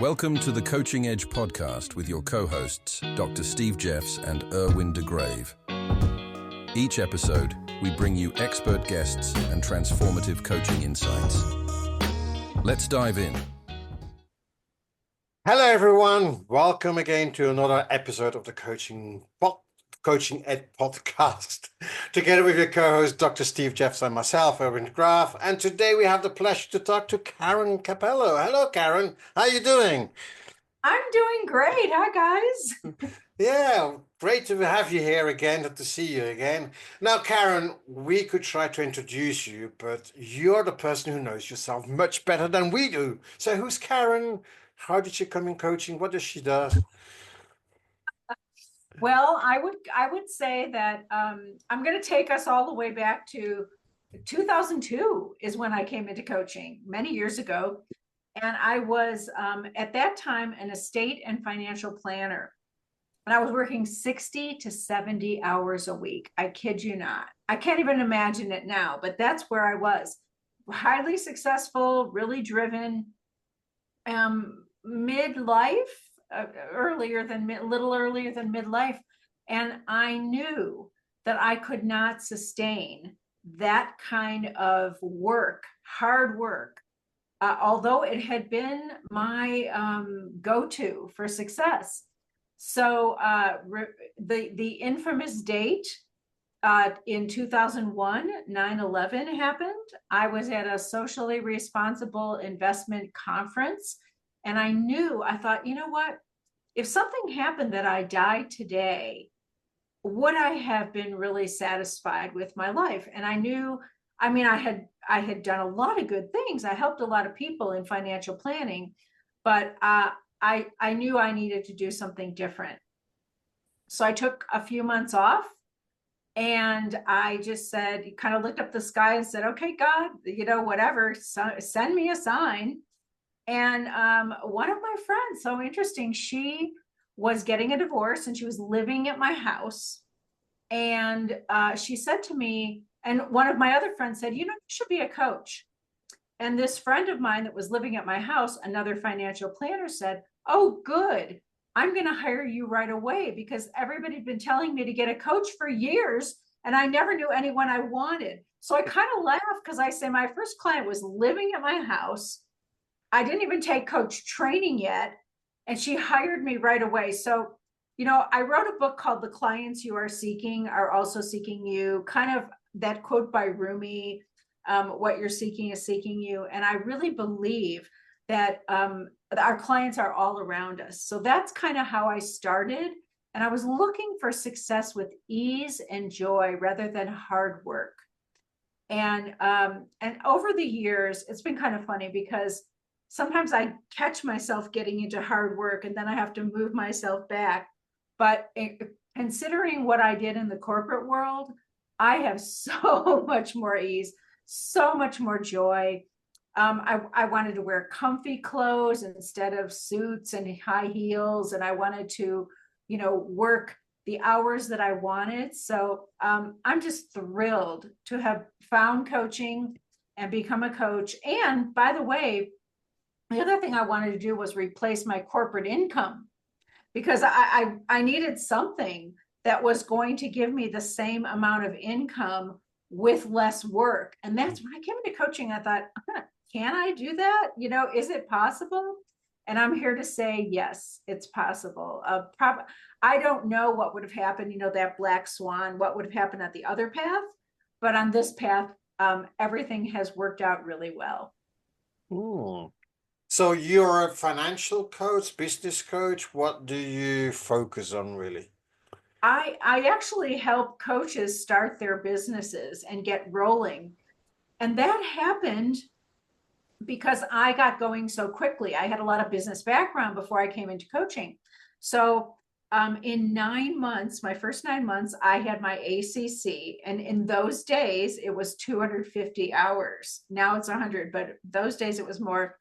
Welcome to the Coaching Edge podcast with your co-hosts, Dr. Steve Jeffs and Erwin DeGrave. Each episode, we bring you expert guests and transformative coaching insights. Let's dive in. Hello, everyone. Welcome again to another episode of the Coaching Ed podcast, together with your co-host, Dr. Steve Jeffs and myself, Erwin DeGrave. And today we have the pleasure to talk to Karen Cappello. Hello, Karen. How are you doing? I'm doing great. Hi, guys. Yeah, great to have you here again, to see you again. Now, Karen, we could try to introduce you, but you're the person who knows yourself much better than we do. So who's Karen? How did she come in coaching? What does she do? Well, I would say that I'm going to take us all the way back to 2002 is when I came into coaching many years ago. And I was at that time an estate and financial planner. And I was working 60 to 70 hours a week. I kid you not. I can't even imagine it now, but that's where I was. Highly successful, really driven, midlife. A little earlier than midlife. And I knew that I could not sustain that kind of work, hard work, although it had been my go-to for success. So the infamous date in 2001, 9/11 happened. I was at a socially responsible investment conference. And I thought, you know what, if something happened that I died today, would I have been really satisfied with my life? And I had done a lot of good things. I helped a lot of people in financial planning, but I knew I needed to do something different. So I took a few months off and I just said, kind of looked up the sky and said, okay, God, whatever, send me a sign. And one of my friends, so interesting, she was getting a divorce and she was living at my house. And she said to me, and one of my other friends said, you should be a coach. And this friend of mine that was living at my house, another financial planner, said, oh, good. I'm going to hire you right away because everybody had been telling me to get a coach for years and I never knew anyone I wanted. So I kind of laughed because I say my first client was living at my house. I didn't even take coach training yet, and she hired me right away. So, I wrote a book called The Clients You Are Seeking Are Also Seeking You, kind of that quote by Rumi, what you're seeking is seeking you. And I really believe that our clients are all around us. So that's kind of how I started. And I was looking for success with ease and joy rather than hard work. And over the years, it's been kind of funny because sometimes I catch myself getting into hard work and then I have to move myself back. But considering what I did in the corporate world, I have so much more ease, so much more joy. I wanted to wear comfy clothes instead of suits and high heels. And I wanted to, work the hours that I wanted. So I'm just thrilled to have found coaching and become a coach. And by the way, the other thing I wanted to do was replace my corporate income because I needed something that was going to give me the same amount of income with less work. And that's when I came into coaching. I thought, can I do that? Is it possible? And I'm here to say, yes, it's possible. I don't know what would have happened, that black swan, what would have happened at the other path. But on this path, everything has worked out really well. Ooh. So you're a financial coach, business coach. What do you focus on really? I actually help coaches start their businesses and get rolling. And that happened because I got going so quickly. I had a lot of business background before I came into coaching. So in 9 months, my first 9 months, I had my ACC. And in those days, it was 250 hours. Now it's 100, but those days it was more.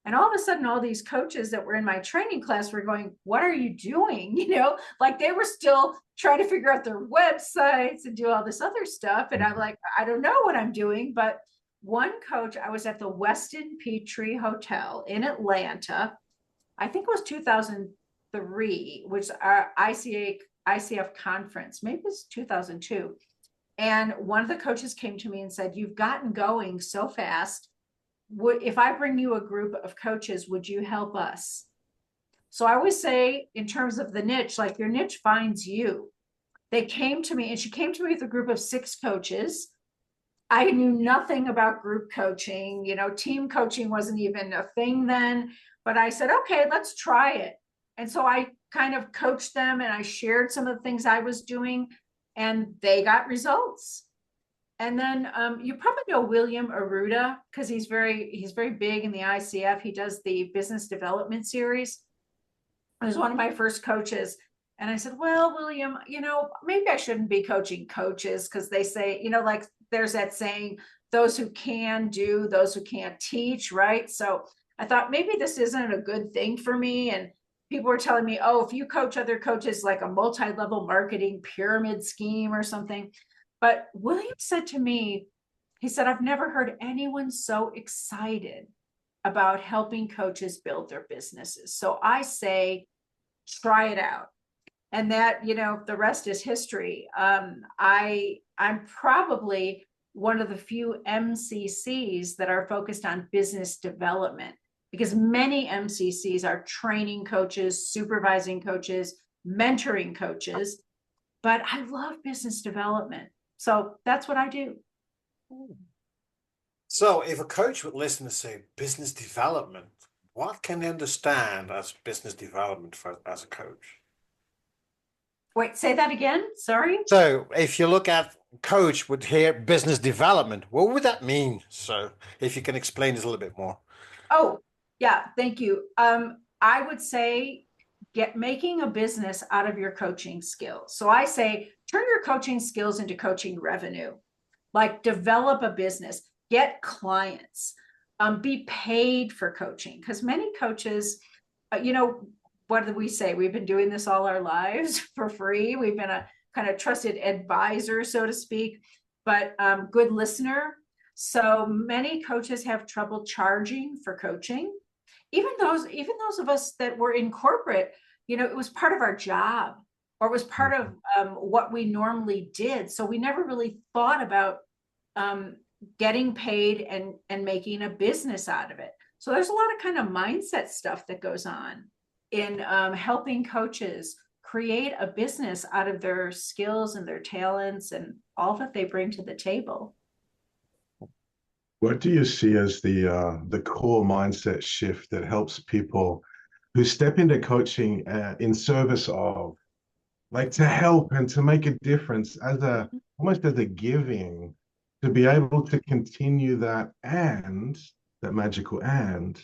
And all of a sudden, all these coaches that were in my training class were going, what are you doing? Like they were still trying to figure out their websites and do all this other stuff. And I'm like, I don't know what I'm doing. But one coach, I was at the Westin Peachtree Hotel in Atlanta. I think it was 2003, which our ICF conference, maybe it was 2002. And one of the coaches came to me and said, "You've gotten going so fast. If I bring you a group of coaches, would you help us?" So I always say, in terms of the niche, like your niche finds you. They came to me, and she came to me with a group of 6 coaches. I knew nothing about group coaching. Team coaching wasn't even a thing then, but I said, okay, let's try it. And so I kind of coached them, and I shared some of the things I was doing, and they got results. And then you probably know William Aruda, because he's very big in the ICF. He does the business development series. He was one of my first coaches. And I said, well, William, maybe I shouldn't be coaching coaches, because they say, like there's that saying, those who can do, those who can't teach, right? So I thought maybe this isn't a good thing for me. And people were telling me, oh, if you coach other coaches, like a multi-level marketing pyramid scheme or something. But William said to me, he said, I've never heard anyone so excited about helping coaches build their businesses. So I say, try it out. And that, the rest is history. I'm probably one of the few MCCs that are focused on business development, because many MCCs are training coaches, supervising coaches, mentoring coaches, but I love business development. So that's what I do. So if a coach would listen to say business development, what can they understand as business development as a coach? Wait, say that again. Sorry. So if you look at coach would hear business development, what would that mean? So if you can explain this a little bit more. Oh, yeah, thank you. I would say making a business out of your coaching skills. So I say, turn your coaching skills into coaching revenue, like develop a business, get clients, be paid for coaching. Because many coaches, what do we say? We've been doing this all our lives for free. We've been a kind of trusted advisor, so to speak, but good listener. So many coaches have trouble charging for coaching. Even those of us that were in corporate, it was part of our job, or it was part of what we normally did. So we never really thought about getting paid and making a business out of it. So there's a lot of kind of mindset stuff that goes on in helping coaches create a business out of their skills and their talents and all that they bring to the table. What do you see as the core mindset shift that helps people who step into coaching in service of, like, to help and to make a difference as almost as a giving, to be able to continue that magical and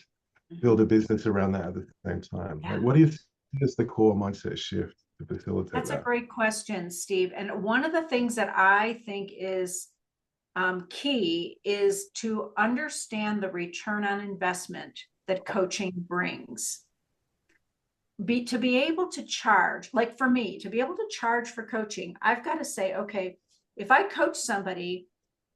build a business around that at the same time? Yeah. Like, what do you see as the core mindset shift to facilitate That's that? a great question, Steve. And one of the things that I think is key is to understand the return on investment that coaching brings. To be able to charge, like for me, to be able to charge for coaching, I've got to say, okay, if I coach somebody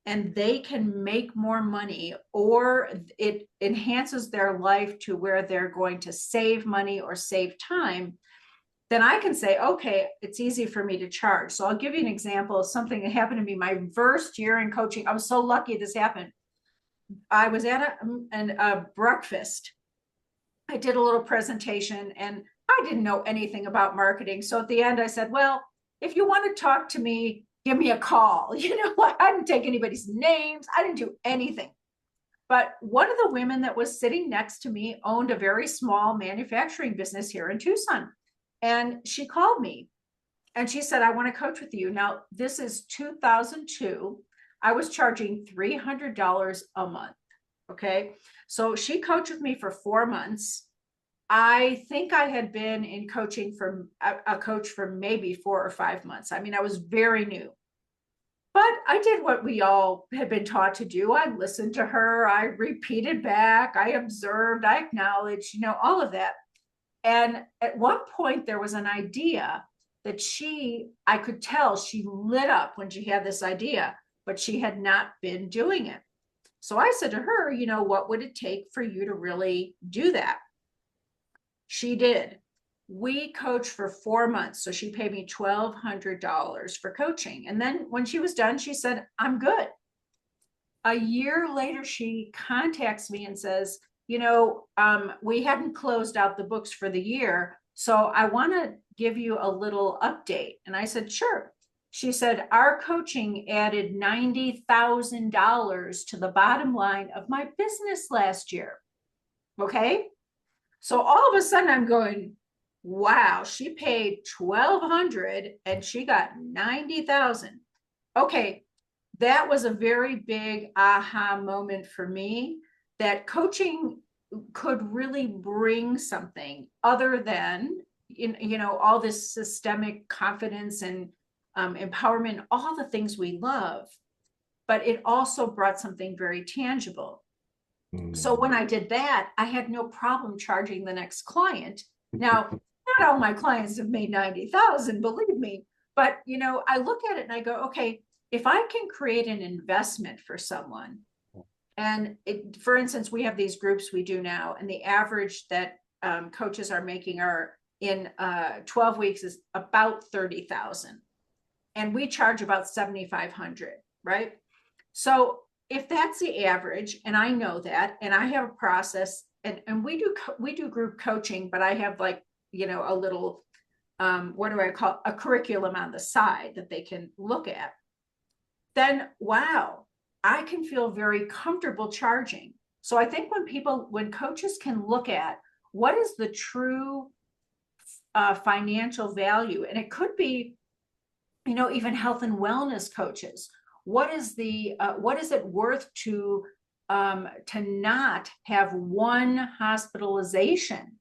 and they can make more money, or it enhances their life to where they're going to save money or save time, then I can say, okay, it's easy for me to charge. So I'll give you an example of something that happened to me my first year in coaching. I was so lucky this happened. I was at a breakfast. I did a little presentation, and I didn't know anything about marketing. So at the end, I said, well, if you want to talk to me, give me a call. I didn't take anybody's names. I didn't do anything. But one of the women that was sitting next to me owned a very small manufacturing business here in Tucson. And she called me and she said, I want to coach with you. Now, this is 2002. I was charging $300 a month. Okay. So she coached with me for 4 months. I think I had been in coaching for a coach for maybe 4 or 5 months. I mean, I was very new, but I did what we all had been taught to do. I listened to her. I repeated back. I observed, I acknowledged, all of that. And at one point there was an idea that I could tell she lit up when she had this idea, but she had not been doing it. So I said to her, what would it take for you to really do that? She did. We coached for 4 months. So she paid me $1,200 for coaching. And then when she was done, she said, I'm good. A year later, she contacts me and says, we hadn't closed out the books for the year, so I want to give you a little update. And I said, sure. She said, our coaching added $90,000 to the bottom line of my business last year. Okay. So all of a sudden I'm going, wow, she paid $1,200 and she got $90,000. Okay. That was a very big aha moment for me, that coaching could really bring something other than, all this systemic confidence and empowerment, all the things we love, but it also brought something very tangible. So when I did that, I had no problem charging the next client. Now, not all my clients have made 90,000, believe me, but I look at it and I go, okay, if I can create an investment for someone, and for instance, we have these groups we do now, and the average that coaches are making are in 12 weeks is about 30,000, and we charge about 7,500, right? So if that's the average, and I know that, and I have a process, and we do group coaching, but I have a little what do I call a curriculum on the side that they can look at. Then, wow, I can feel very comfortable charging. So I think when coaches can look at what is the true financial value, and it could be, even health and wellness coaches, what is it worth to not have one hospitalization,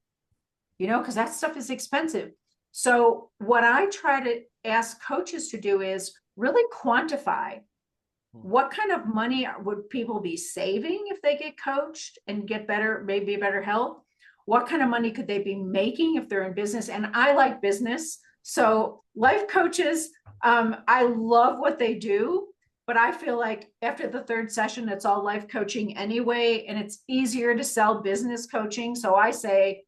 because that stuff is expensive. So what I try to ask coaches to do is really quantify what kind of money would people be saving if they get coached and get better, maybe better health? What kind of money could they be making if they're in business? And I like business. So life coaches, I love what they do, but I feel like after the third session, it's all life coaching anyway, and it's easier to sell business coaching. So I say,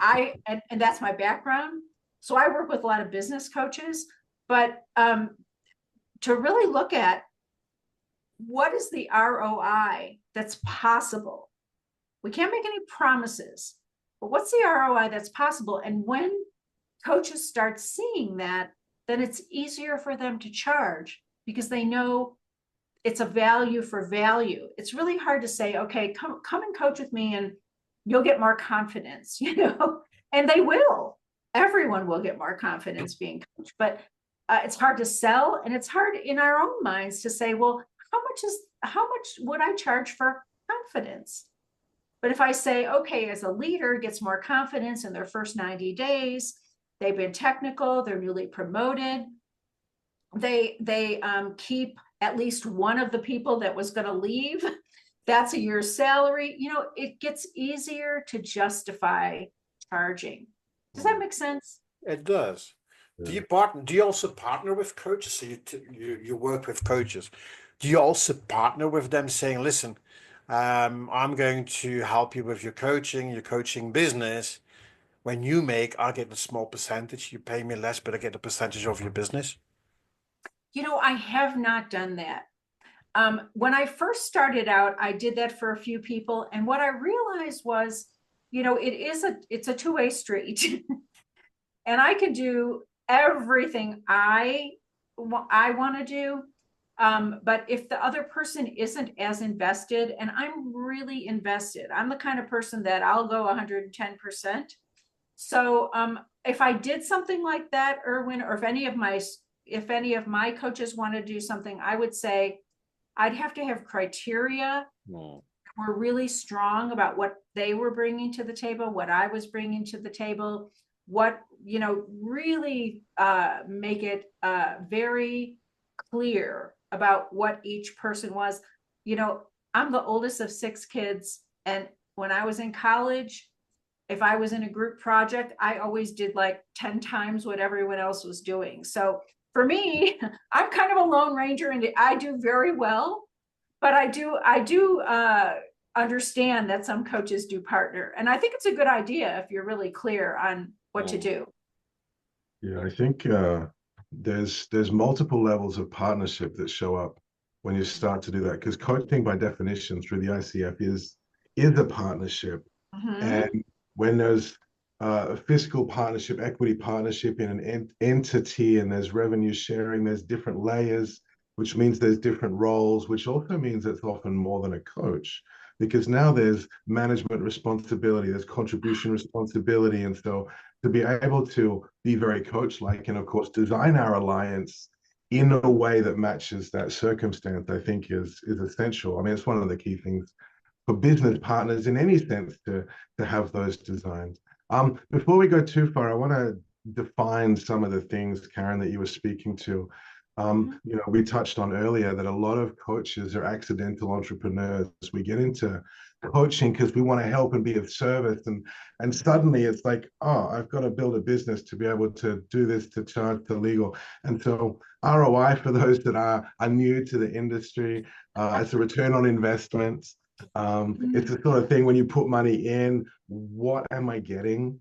and that's my background. So I work with a lot of business coaches, but to really look at what is the ROI that's possible. We can't make any promises, but what's the ROI that's possible? And when coaches start seeing that, then it's easier for them to charge because they know it's a value for value. It's really hard to say, okay, come and coach with me and you'll get more confidence, and they will. Everyone will get more confidence being coached, but it's hard to sell, and it's hard in our own minds to say, well, how much would I charge for confidence? But if I say, okay, as a leader gets more confidence in their first 90 days, they've been technical, they're newly promoted, they keep at least one of the people that was going to leave, that's a year's salary, it gets easier to justify charging. Does that make sense? It does. Do you also partner with coaches? So you work with coaches. Do you also partner with them saying, listen, I'm going to help you with your coaching business. When I get a small percentage, you pay me less, but I get a percentage of your business? I have not done that. When I first started out, I did that for a few people. And what I realized was, it's a two-way street. And I can do everything I want to do. But if the other person isn't as invested, and I'm really invested, I'm the kind of person that I'll go 110%. So if I did something like that, Erwin, or if any of my coaches want to do something, I would say I'd have to have criteria. Were really strong about what they were bringing to the table, what I was bringing to the table, what, really make it very clear about what each person was. I'm the oldest of 6 kids. And when I was in college, if I was in a group project, I always did like 10 times what everyone else was doing. So for me, I'm kind of a lone ranger and I do very well, but I do understand that some coaches do partner. And I think it's a good idea if you're really clear on what to do. Yeah, I think there's multiple levels of partnership that show up when you start to do that, because coaching by definition through the ICF is a partnership. And when there's a fiscal partnership, equity partnership in an entity, and there's revenue sharing, there's different layers, which means there's different roles, which also means it's often more than a coach, because now there's management responsibility, there's contribution responsibility. And so to be able to be very coach-like and of course design our alliance in a way that matches that circumstance, I think is essential. I mean, it's one of the key things for business partners in any sense to have those designs. Before we go too far, I want to define some of the things, Karen, that you were speaking to. We touched on earlier that a lot of coaches are accidental entrepreneurs. We get into coaching because we want to help and be of service, and suddenly it's like, oh, I've got to build a business to be able to do this, to charge the legal. And so ROI, for those that are new to the industry, it's a return on investment. It's the sort of thing when you put money in, what am I getting?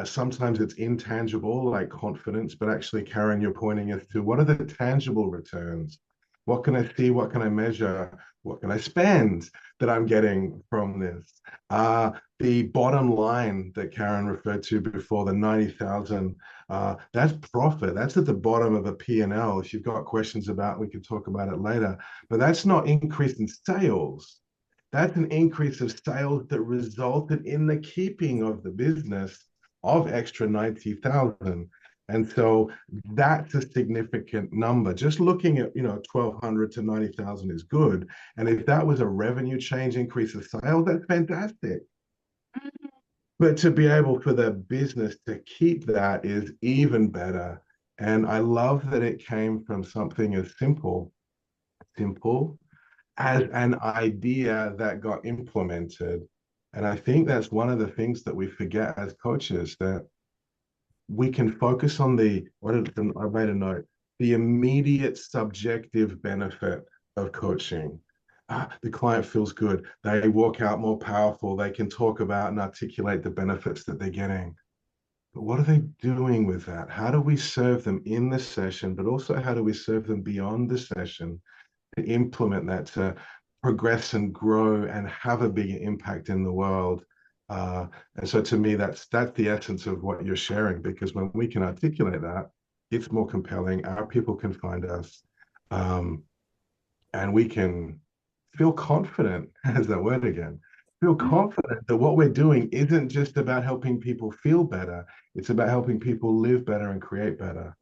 Sometimes it's intangible, like confidence, but actually, Karen, you're pointing us to what are the tangible returns? What can I see? What can I measure? What can I spend that I'm getting from this? The bottom line that Karen referred to before, the 90,000, that's profit. That's at the bottom of a P&L. If you've got questions about, we can talk about it later, but that's not increase in sales. That's an increase of sales that resulted in the keeping of the business of extra 90,000. And so that's a significant number. Just looking at, 1,200 to 90,000 is good. And if that was a revenue change, increase of sales, that's fantastic. But to be able for the business to keep that is even better. And I love that it came from something as simple as an idea that got implemented. And I think that's one of the things that we forget as coaches, that we can focus on I made a note, the immediate subjective benefit of coaching. The client feels good. They walk out more powerful. They can talk about and articulate the benefits that they're getting. But what are they doing with that? How do we serve them in the session, but also how do we serve them beyond the session to implement that, to progress and grow and have a bigger impact in the world? And so to me, that's the essence of what you're sharing, because when we can articulate that, it's more compelling. Our people can find us, and we can feel confident, as that word again, feel confident that what we're doing isn't just about helping people feel better. It's about helping people live better and create better.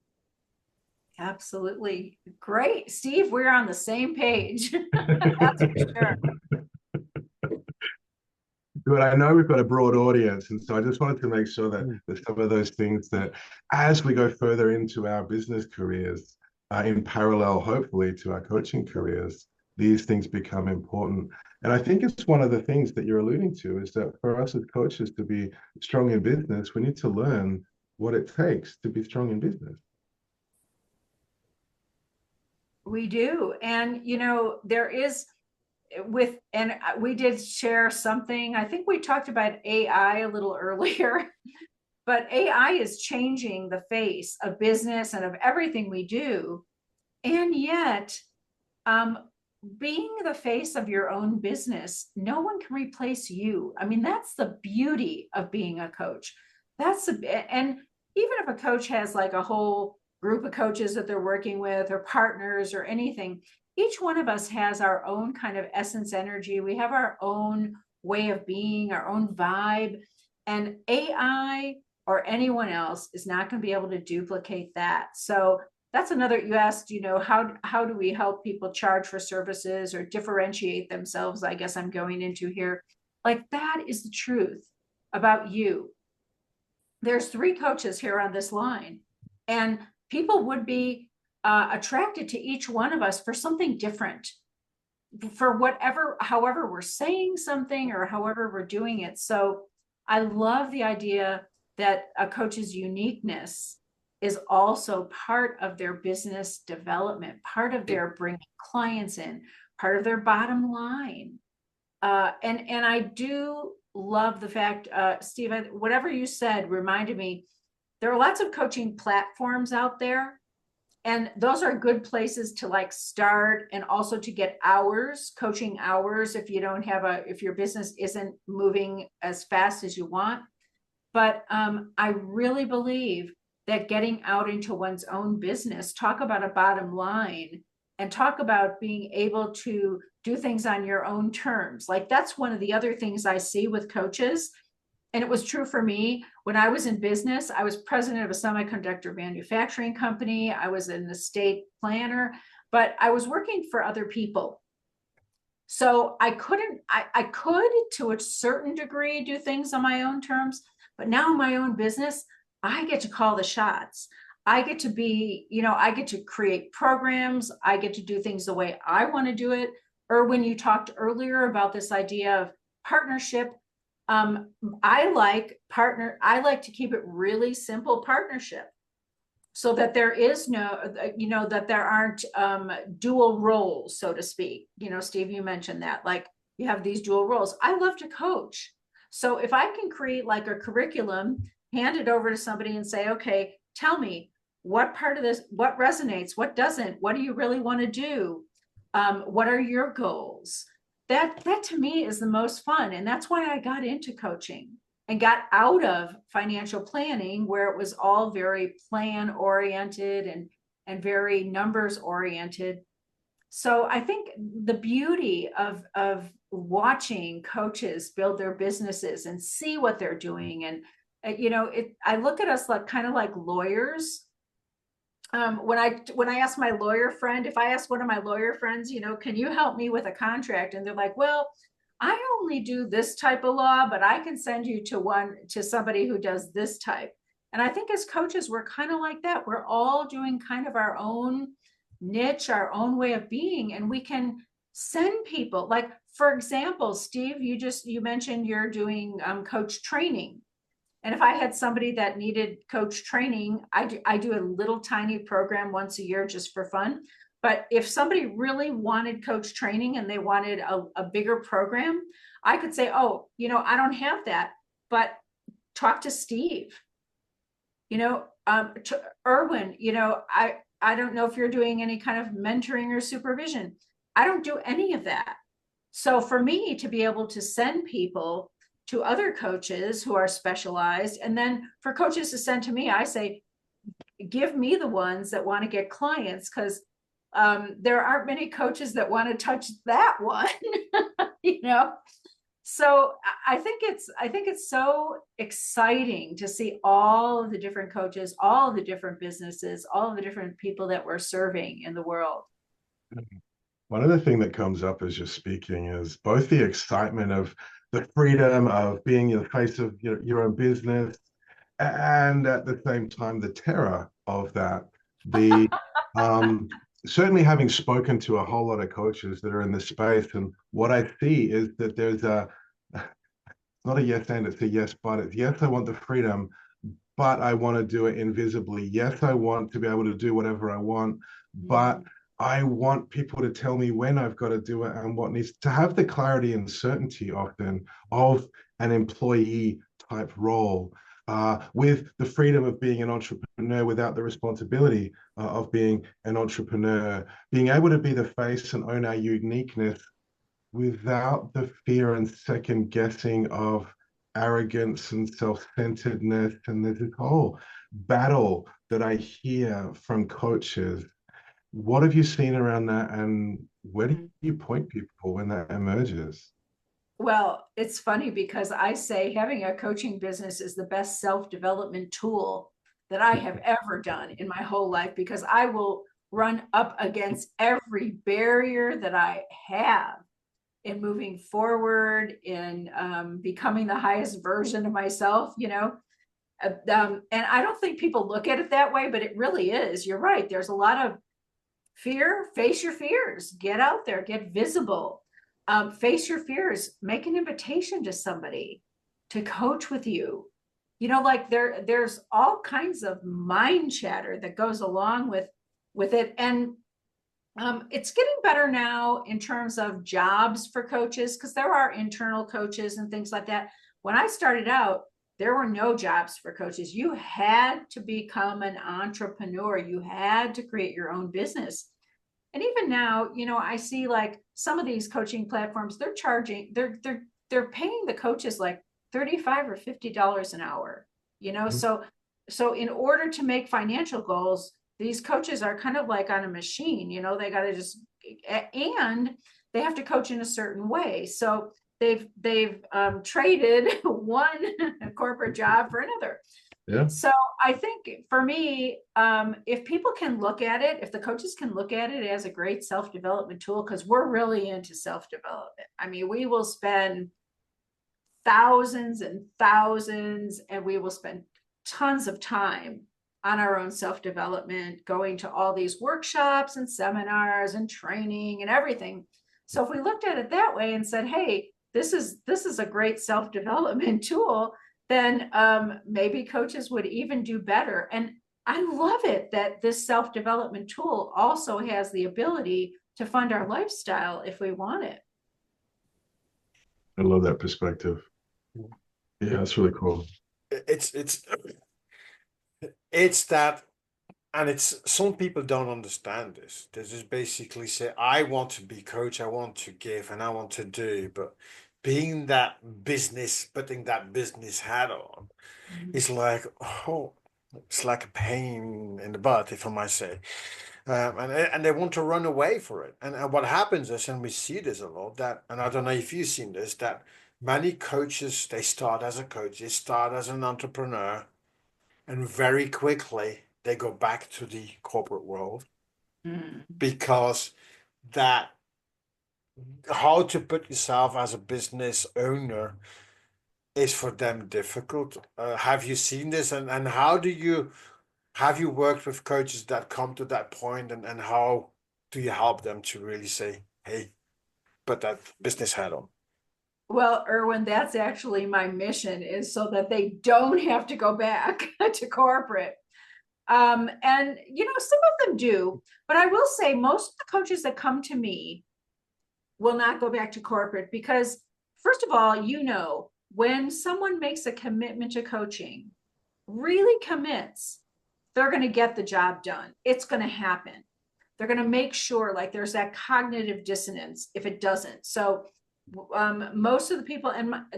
Absolutely. Great. Steve, we're on the same page. That's for sure. Good. I know we've got a broad audience, and so I just wanted to make sure that some of those things that as we go further into our business careers, in parallel, hopefully, to our coaching careers, these things become important. And I think it's one of the things that you're alluding to, is that for us as coaches to be strong in business, we need to learn what it takes to be strong in business. We do. And, there is and we did share something. I think we talked about AI a little earlier, but AI is changing the face of business and of everything we do. And yet, being the face of your own business, no one can replace you. I mean, that's the beauty of being a coach. And even if a coach has like a whole group of coaches that they're working with, or partners or anything, each one of us has our own kind of essence energy. We have our own way of being, our own vibe, and AI or anyone else is not going to be able to duplicate that. So that's another, you asked, how do we help people charge for services or differentiate themselves? I guess I'm going into here. Like, that is the truth about you. There's 3 coaches here on this line, and people would be attracted to each one of us for something different, for however we're saying something or however we're doing it. So I love the idea that a coach's uniqueness is also part of their business development, part of their bringing clients in, part of their bottom line. And I do love the fact, Steve, whatever you said reminded me, there are lots of coaching platforms out there, and those are good places to like start, and also to get hours, coaching hours, if you don't have if your business isn't moving as fast as you want. But I really believe that getting out into one's own business, talk about a bottom line, and talk about being able to do things on your own terms. Like, that's one of the other things I see with coaches. And it was true for me when I was in business. I was president of a semiconductor manufacturing company. I was an estate planner, but I was working for other people. So I could to a certain degree do things on my own terms, but now in my own business, I get to call the shots. I get to be, I get to create programs. I get to do things the way I want to do it. Erwin, you talked earlier about this idea of partnership. I like to keep it really simple partnership, so that there is no, that there aren't dual roles, so to speak. Steve, you mentioned that, like, you have these dual roles. I love to coach. So if I can create like a curriculum, hand it over to somebody and say, okay, tell me what part of this, what resonates, what doesn't, what do you really want to do? What are your goals? That to me is the most fun. And that's why I got into coaching and got out of financial planning, where it was all very plan oriented and very numbers oriented. So I think the beauty of watching coaches build their businesses and see what they're doing, and I look at us like kind of like lawyers. When I ask my lawyer friend, if I ask one of my lawyer friends, can you help me with a contract? And they're like, well, I only do this type of law, but I can send you to somebody who does this type. And I think as coaches, we're kind of like that. We're all doing kind of our own niche, our own way of being, and we can send people. Like, for example, Steve, you mentioned you're doing coach training. And if I had somebody that needed coach training, I do a little tiny program once a year just for fun. But if somebody really wanted coach training and they wanted a bigger program, I could say, oh, I don't have that, but talk to Steve. Erwin, I don't know if you're doing any kind of mentoring or supervision. I don't do any of that. So for me to be able to send people to other coaches who are specialized, and then for coaches to send to me, I say, give me the ones that want to get clients, because there aren't many coaches that want to touch that one. So I think it's so exciting to see all of the different coaches, all of the different businesses, all of the different people that we're serving in the world. One other thing that comes up as you're speaking is both the excitement of the freedom of being the face of your own business, and at the same time the terror of that. The certainly having spoken to a whole lot of coaches that are in this space, and what I see is that there's not a yes and, it's a yes but. It's yes, I want the freedom, but I want to do it invisibly. Yes, I want to be able to do whatever I want, but I want people to tell me when I've got to do it and what needs to have the clarity and certainty often of an employee type role, with the freedom of being an entrepreneur without the responsibility of being an entrepreneur, being able to be the face and own our uniqueness without the fear and second guessing of arrogance and self-centeredness. And there's this whole battle that I hear from coaches. What have you seen around that, and where do you point people when that emerges? Well, it's funny because I say having a coaching business is the best self-development tool that I have ever done in my whole life, because I will run up against every barrier that I have in moving forward, in becoming the highest version of myself, and I don't think people look at it that way, but it really is. You're right. There's a lot of fear. Face your fears, get out there, get visible, face your fears, make an invitation to somebody to coach with you. Like there's all kinds of mind chatter that goes along with it. And It's getting better now in terms of jobs for coaches, because there are internal coaches and things like that. When I started out, there were no jobs for coaches. You had to become an entrepreneur. You had to create your own business. And even now, I see like some of these coaching platforms, they're paying the coaches like $35 or $50 an hour, so in order to make financial goals, these coaches are kind of like on a machine, they got to just, and they have to coach in a certain way. So they've traded one corporate job for another. Yeah. So I think for me, if people can look at it, if the coaches can look at it as a great self-development tool, because we're really into self-development. I mean, we will spend thousands and thousands, and we will spend tons of time on our own self-development, going to all these workshops and seminars and training and everything. So if we looked at it that way and said, hey, this is a great self-development tool, then maybe coaches would even do better. And I love it that this self-development tool also has the ability to fund our lifestyle if we want it. I love that perspective. Yeah, that's really cool. It's that, and it's some people don't understand this. They just basically say, I want to be coach, I want to give, and I want to do, but putting that business hat on, it's like, oh, it's like a pain in the butt, if I might say. And they want to run away for it. And what happens is, and we see this a lot, that, and I don't know if you've seen this, that many coaches, they start as a coach, they start as an entrepreneur, and very quickly they go back to the corporate world because that how to put yourself as a business owner is for them difficult. Have you seen this, and how have you worked with coaches that come to that point, and how do you help them to really say, hey, put that business hat on? Well, Erwin, that's actually my mission, is so that they don't have to go back to corporate. And, some of them do, but I will say most of the coaches that come to me will not go back to corporate because, first of all, when someone makes a commitment to coaching, really commits, they're going to get the job done. It's going to happen. They're going to make sure, like, there's that cognitive dissonance if it doesn't. So most of the people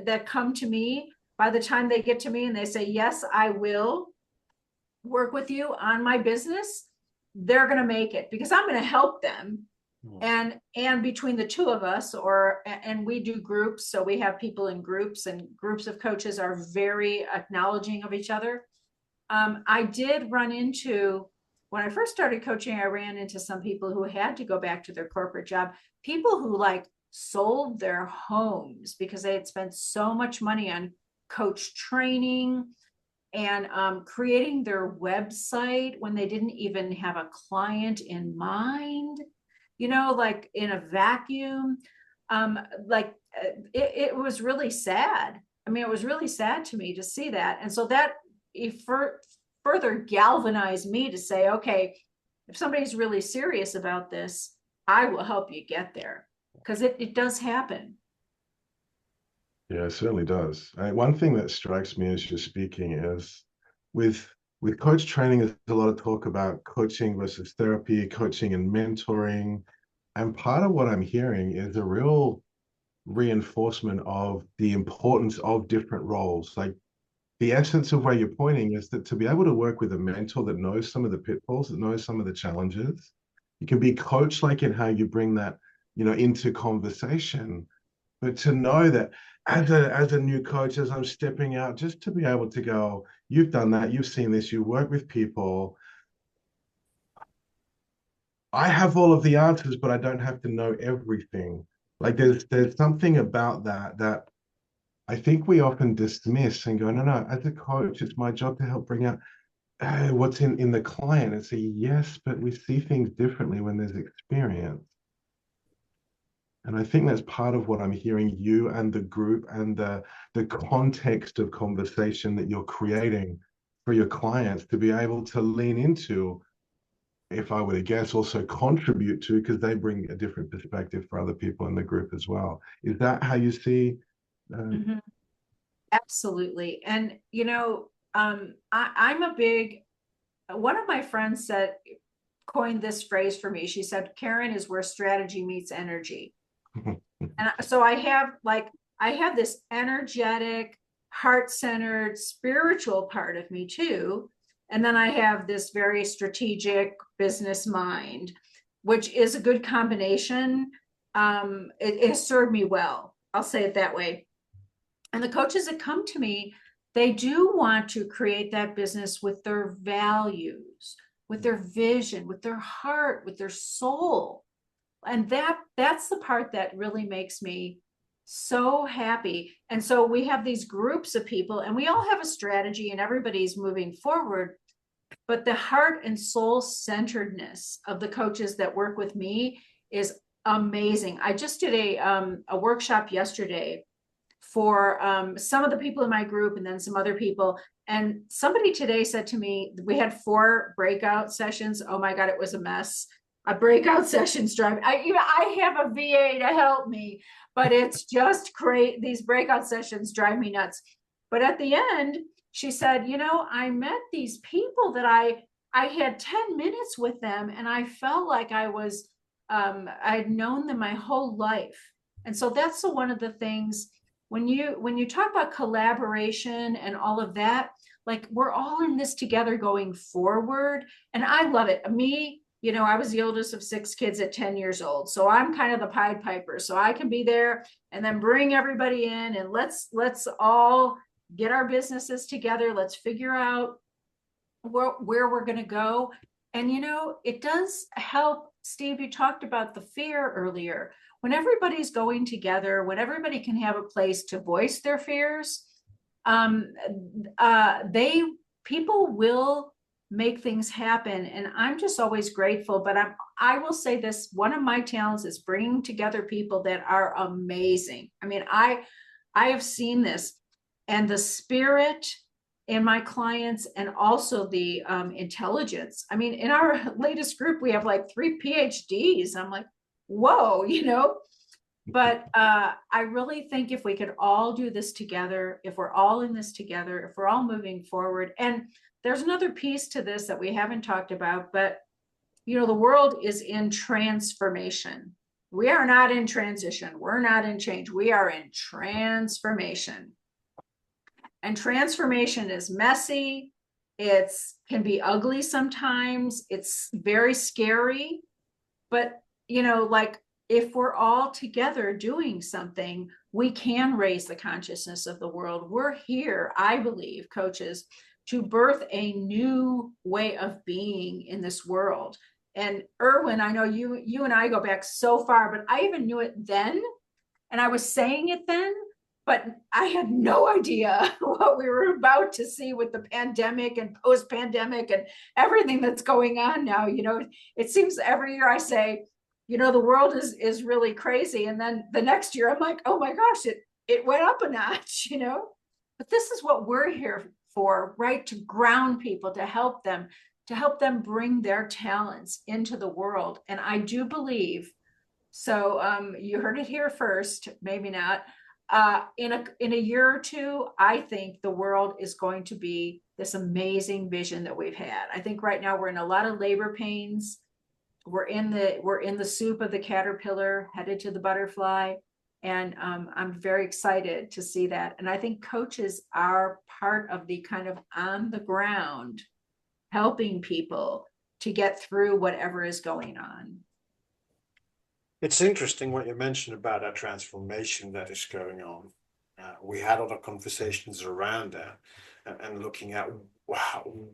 that come to me, by the time they get to me and they say, yes, I will work with you on my business, they're going to make it because I'm going to help them. And between the two of us, and we do groups, so we have people in groups, and groups of coaches are very acknowledging of each other. I did run into, when I first started coaching, I ran into some people who had to go back to their corporate job, people who like sold their homes because they had spent so much money on coach training and creating their website when they didn't even have a client in mind, like in a vacuum. It was really sad. I mean, it was really sad to me to see that. And so that further galvanized me to say, okay, if somebody's really serious about this, I will help you get there, because it does happen. Yeah, it certainly does. One thing that strikes me as you're speaking is with coach training, there's a lot of talk about coaching versus therapy, coaching and mentoring. And part of what I'm hearing is a real reinforcement of the importance of different roles. Like, the essence of where you're pointing is that to be able to work with a mentor that knows some of the pitfalls, that knows some of the challenges, you can be coach like in how you bring that, into conversation. But to know that as a new coach, as I'm stepping out, just to be able to go, you've done that, you've seen this, you work with people. I have all of the answers, but I don't have to know everything. Like there's something about that I think we often dismiss and go, no, as a coach, it's my job to help bring out what's in the client, and say, yes, but we see things differently when there's experience. And I think that's part of what I'm hearing you and the group and the context of conversation that you're creating for your clients to be able to lean into. if I were to guess, also contribute to, because they bring a different perspective for other people in the group as well. Is that how you see? Mhm. Absolutely. And, I'm a big, one of my friends said, coined this phrase for me. She said, Karen is where strategy meets energy. And so I have this energetic, heart-centered, spiritual part of me too. And then I have this very strategic business mind, which is a good combination. It has served me well. I'll say it that way. And the coaches that come to me, they do want to create that business with their values, with their vision, with their heart, with their soul. And that's the part that really makes me so happy. And so we have these groups of people and we all have a strategy and everybody's moving forward. But the heart and soul centeredness of the coaches that work with me is amazing. I just did a workshop yesterday for some of the people in my group and then some other people. And somebody today said to me, we had 4 breakout sessions. Oh my God, it was a mess. A breakout sessions drive. I have a VA to help me, but it's just great. These breakout sessions drive me nuts. But at the end, she said, I met these people that I had 10 minutes with them and I felt like I'd known them my whole life. And so that's one of the things when you talk about collaboration and all of that, like we're all in this together going forward. And I love it. Me, I was the oldest of 6 kids at 10 years old. So I'm kind of the Pied Piper. So I can be there and then bring everybody in and let's all get our businesses together. Let's figure out where we're going to go. And, it does help. Steve, you talked about the fear earlier. When everybody's going together, when everybody can have a place to voice their fears, people will make things happen. And I'm just always grateful. But I will say this, one of my talents is bringing together people that are amazing. I mean, I have seen this and the spirit in my clients and also the intelligence. I mean, in our latest group, we have like 3 PhDs. I'm like, whoa, but I really think if we could all do this together, if we're all in this together, if we're all moving forward, and there's another piece to this that we haven't talked about, but the world is in transformation. We are not in transition. We're not in change. We are in transformation. And transformation is messy. It can be ugly sometimes. It's very scary. But, like if we're all together doing something, we can raise the consciousness of the world. We're here, I believe, coaches, to birth a new way of being in this world. And Erwin, I know you and I go back so far, but I even knew it then. And I was saying it then, but I had no idea what we were about to see with the pandemic and post-pandemic and everything that's going on now. It seems every year I say, the world is really crazy. And then the next year I'm like, oh my gosh, it went up a notch, but this is what we're here for, right? To ground people, to help them bring their talents into the world. And I do believe, so you heard it here first, maybe not, in a year or two, I think the world is going to be this amazing vision that we've had. I think right now we're in a lot of labor pains. We're in the soup of the caterpillar, headed to the butterfly. And I'm very excited to see that. And I think coaches are part of the kind of on the ground, helping people to get through whatever is going on. It's interesting what you mentioned about that transformation that is going on. We had other conversations around that and looking at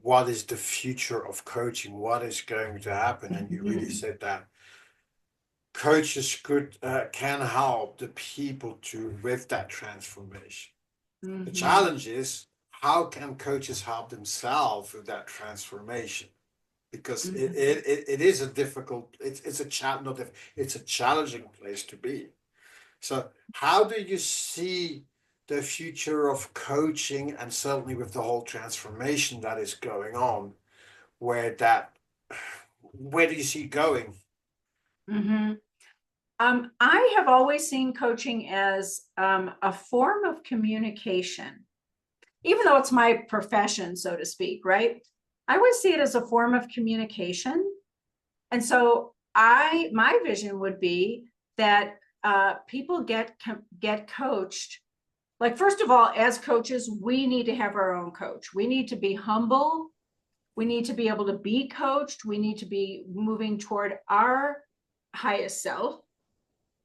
what is the future of coaching, what is going to happen. And you really said that coaches can help the people with that transformation. Mm-hmm. The challenge is, how can coaches help themselves with that transformation? Because it is a difficult, it's a challenging place to be. So how do you see the future of coaching, and certainly with the whole transformation that is going on, where where do you see it going? Mm-hmm. I have always seen coaching as a form of communication, even though it's my profession, so to speak, right? I always see it as a form of communication. And so my vision would be that people get coached. Like, first of all, as coaches, we need to have our own coach. We need to be humble. We need to be able to be coached. We need to be moving toward our highest self.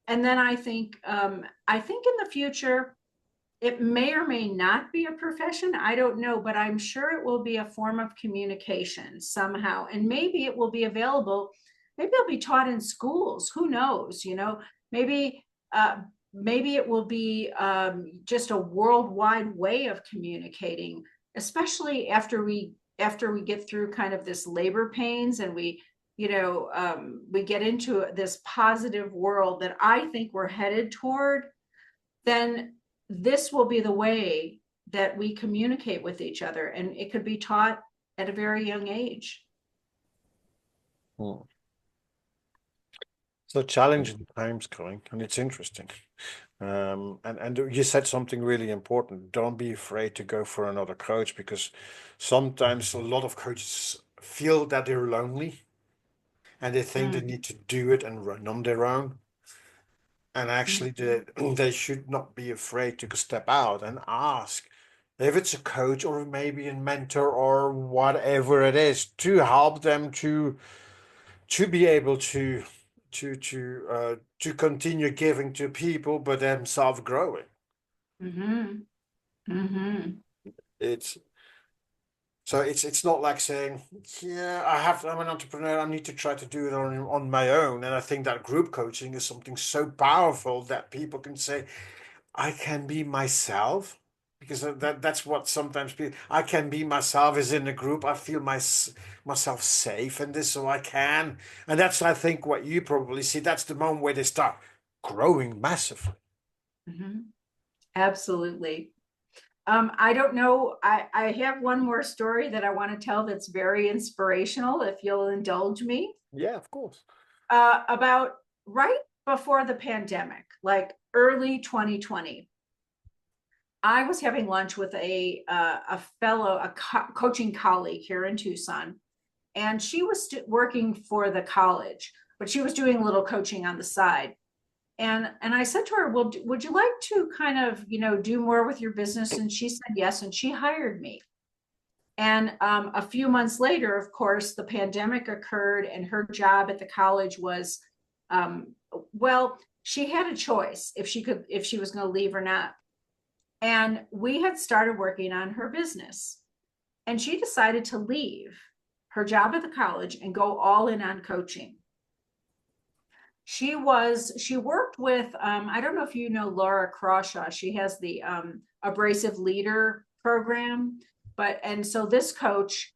And then I think in the future, it may or may not be a profession. I don't know, but I'm sure it will be a form of communication somehow. And maybe it will be available. Maybe it'll be taught in schools. Who knows? Maybe maybe it will be just a worldwide way of communicating, especially after we get through kind of this labor pains and we get into this positive world that I think we're headed toward. Then this will be the way that we communicate with each other, and it could be taught at a very young age. So challenging times coming, and it's interesting. And you said something really important. Don't be afraid to go for another coach, because sometimes a lot of coaches feel that they're lonely and they think they need to do it and run on their own. And actually, they should not be afraid to step out and ask if it's a coach or maybe a mentor or whatever it is, to help them to be able to continue giving to people, but themselves growing. Mm-hmm. Mm-hmm. It's not like saying, yeah, I'm an entrepreneur, I need to try to do it on my own. And I think that group coaching is something so powerful that people can say, I can be myself, because that's what sometimes people, I can be myself is in a group. I feel myself safe in this, so I can. And that's, I think, what you probably see. That's the moment where they start growing massively. Mm-hmm. Absolutely. I don't know. I have one more story that I want to tell that's very inspirational, if you'll indulge me. Yeah, of course. About right before the pandemic, like early 2020, I was having lunch with a coaching colleague here in Tucson, and she was working for the college, but she was doing a little coaching on the side. And I said to her, well, would you like to kind of, do more with your business? And she said yes, and she hired me. And a few months later, of course, the pandemic occurred, and her job at the college was, well, she had a choice if she was going to leave or not. And we had started working on her business, and she decided to leave her job at the college and go all in on coaching. She worked with, I don't know if you know Laura Crawshaw. She has the Abrasive Leader program, and so this coach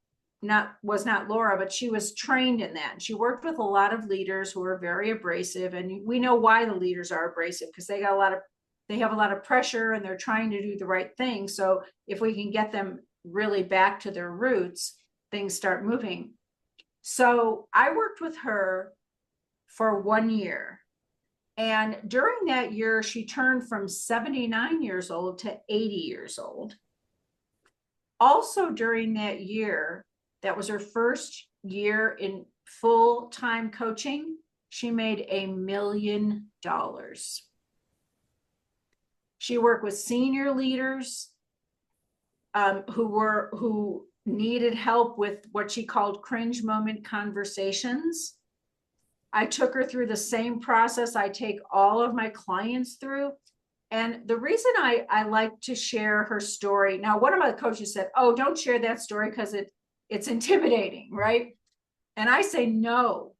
was not Laura, but she was trained in that. She worked with a lot of leaders who are very abrasive, and we know why the leaders are abrasive, because they have a lot of pressure and they're trying to do the right thing. So if we can get them really back to their roots, things start moving. So I worked with her for 1 year. And during that year, she turned from 79 years old to 80 years old. Also during that year, that was her first year in full-time coaching, she made $1 million. She worked with senior leaders who needed help with what she called cringe moment conversations. I took her through the same process I take all of my clients through. And the reason I like to share her story, now one of my coaches said, oh, don't share that story because it's intimidating, right? And I say, no.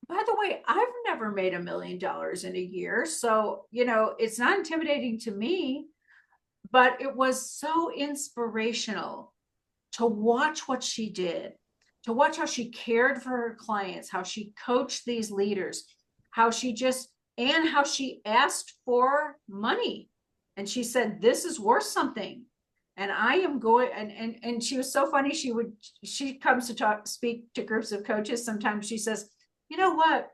By the way, I've never made $1 million in a year. So, it's not intimidating to me, but it was so inspirational to watch what she did, to watch how she cared for her clients, how she coached these leaders, how she asked for money. And she said, this is worth something. And I am going, and she was so funny. She comes to speak to groups of coaches. Sometimes she says, you know what?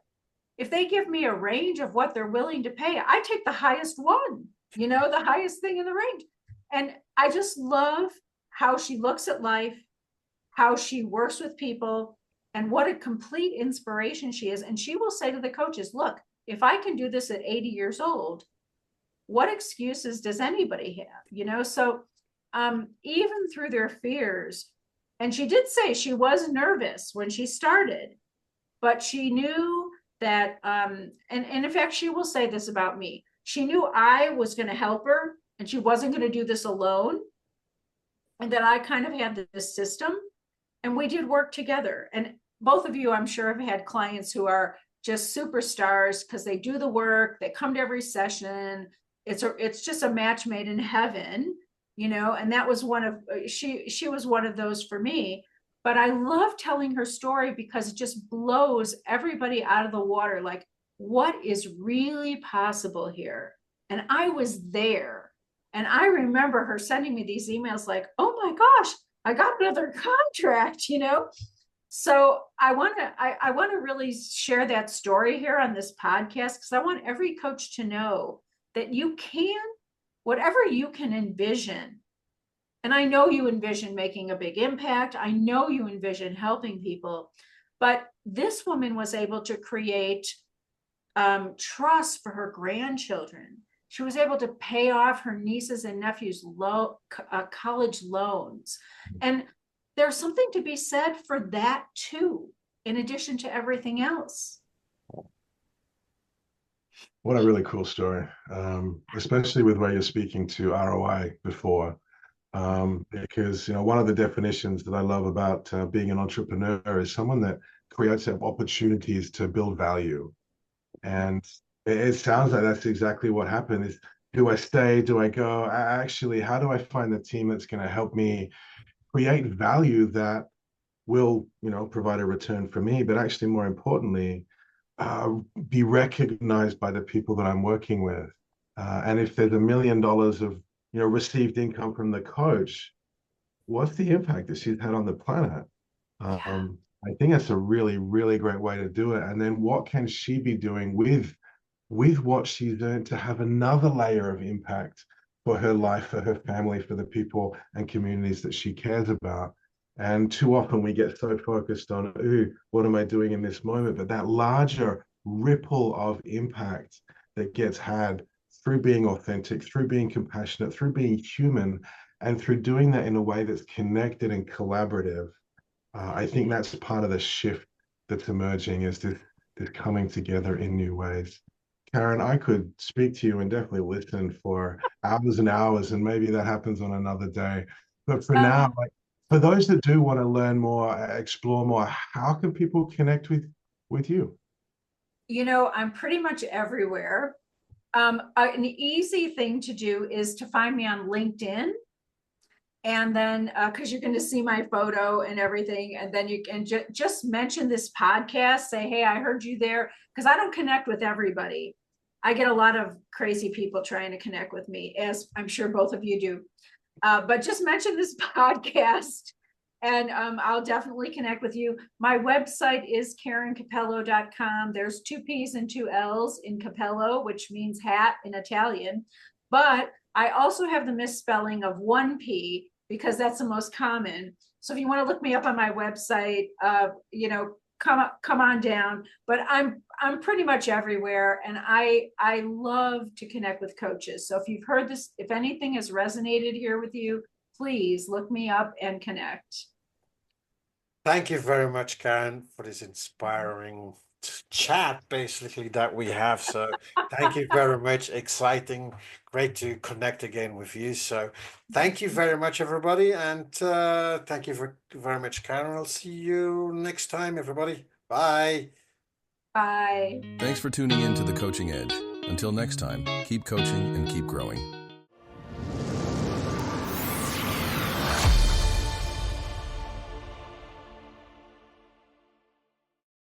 If they give me a range of what they're willing to pay, I take the highest one, the highest thing in the range. And I just love how she looks at life, how she works with people, and what a complete inspiration she is. And she will say to the coaches, look, if I can do this at 80 years old, what excuses does anybody have? So even through their fears, and she did say she was nervous when she started, but she knew that, and in fact, she will say this about me. She knew I was going to help her and she wasn't going to do this alone. And that I kind of had this system and we did work together. And both of you, I'm sure, have had clients who are just superstars because they do the work, they come to every session. It's just a match made in heaven, and that was she was one of those for me. But I love telling her story because it just blows everybody out of the water. Like, what is really possible here? And I was there. And I remember her sending me these emails like, oh my gosh, I got another contract, So I want to really share that story here on this podcast because I want every coach to know that you can, whatever you can envision. And I know you envision making a big impact. I know you envision helping people, but this woman was able to create trust for her grandchildren. She was able to pay off her nieces and nephews' college loans. And there's something to be said for that too, in addition to everything else. What a really cool story, especially with where you're speaking to ROI before. Because, one of the definitions that I love about being an entrepreneur is someone that creates opportunities to build value. And it sounds like that's exactly what happened. Is, do I stay? Do I go? Actually, how do I find the team that's going to help me create value that will, provide a return for me, but actually more importantly, be recognized by the people that I'm working with. And if there's $1 million of, received income from the coach, what's the impact that she's had on the planet? I think that's a really, really great way to do it. And then what can she be doing with what she's earned to have another layer of impact for her life, for her family, for the people and communities that she cares about? And too often we get so focused on, ooh, what am I doing in this moment? But that larger ripple of impact that gets had through being authentic, through being compassionate, through being human, and through doing that in a way that's connected and collaborative. I think that's part of the shift that's emerging, is this coming together in new ways. Karen, I could speak to you and definitely listen for hours and hours, and maybe that happens on another day. But for now, for those that do want to learn more, explore more, how can people connect with you? I'm pretty much everywhere. An easy thing to do is to find me on LinkedIn. And then, because you're going to see my photo and everything, and then you can just mention this podcast, say, hey, I heard you there, because I don't connect with everybody. I get a lot of crazy people trying to connect with me, as I'm sure both of you do. But just mention this podcast and I'll definitely connect with you. My website is KarenCappello.com. There's 2 P's and 2 L's in Cappello, which means hat in Italian. But I also have the misspelling of 1 P because that's the most common. So if you want to look me up on my website, come on down. But I'm pretty much everywhere, and I love to connect with coaches. So if you've heard this, if anything has resonated here with you, please look me up and connect. Thank you very much, Karen, for this inspiring chat basically that we have. So thank you very much. Exciting, great to connect again with you. So thank you very much, everybody, and thank you very much, Karen. I'll see you next time, everybody. Bye. Bye. Thanks for tuning in to The Coaching Edge. Until next time, keep coaching and keep growing.